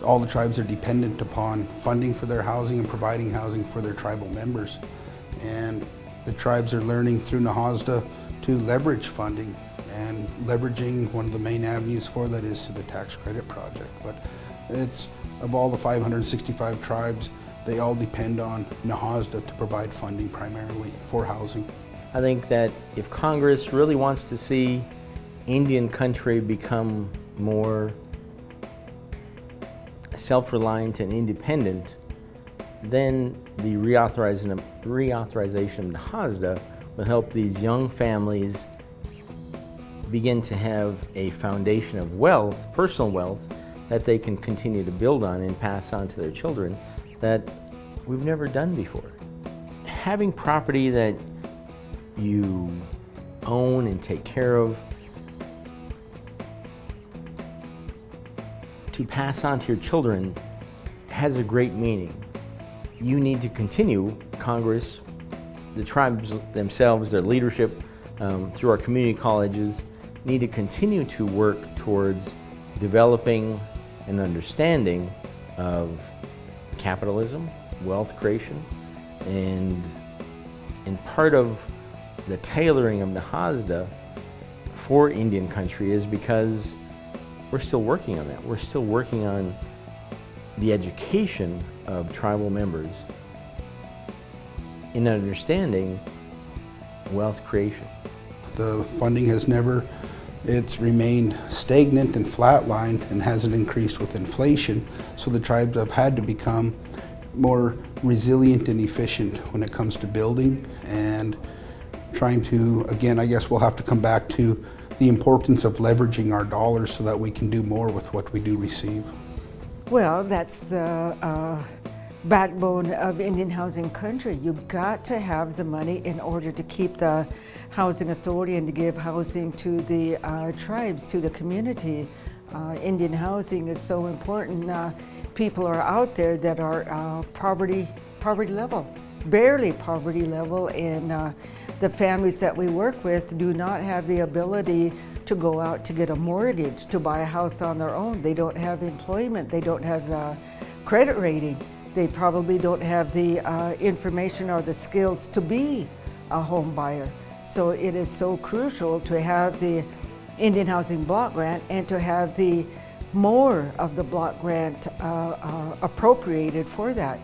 all the tribes are dependent upon funding for their housing and providing housing for their tribal members. And the tribes are learning through NAHASDA to leverage funding, and leveraging one of the main avenues for that is to the tax credit project. But it's, of all the 565 tribes, they all depend on NAHASDA to provide funding primarily for housing. I think that if Congress really wants to see Indian country become more self-reliant and independent, then the reauthorization of NAHASDA will help these young families begin to have a foundation of wealth, personal wealth, that they can continue to build on and pass on to their children that we've never done before. Having property that you own and take care of to pass on to your children has a great meaning. You need to continue, Congress, the tribes themselves, their leadership, through our community colleges, need to continue to work towards developing an understanding of capitalism, wealth creation, and part of the tailoring of NAHASDA for Indian country is because we're still working on that. We're still working on the education of tribal members in understanding wealth creation. The funding has it's remained stagnant and flatlined and hasn't increased with inflation, so the tribes have had to become more resilient and efficient when it comes to building and trying to, again, I guess we'll have to come back to the importance of leveraging our dollars so that we can do more with what we do receive. Well, that's the backbone of Indian housing country. You've got to have the money in order to keep the housing authority and to give housing to the tribes, to the community. Indian housing is so important. People are out there that are poverty level, barely poverty level, and the families that we work with do not have the ability to go out to get a mortgage, to buy a house on their own. They don't have employment, they don't have the credit rating, they probably don't have the information or the skills to be a home buyer. So it is so crucial to have the Indian Housing Block Grant and to have the more of the block grant appropriated for that.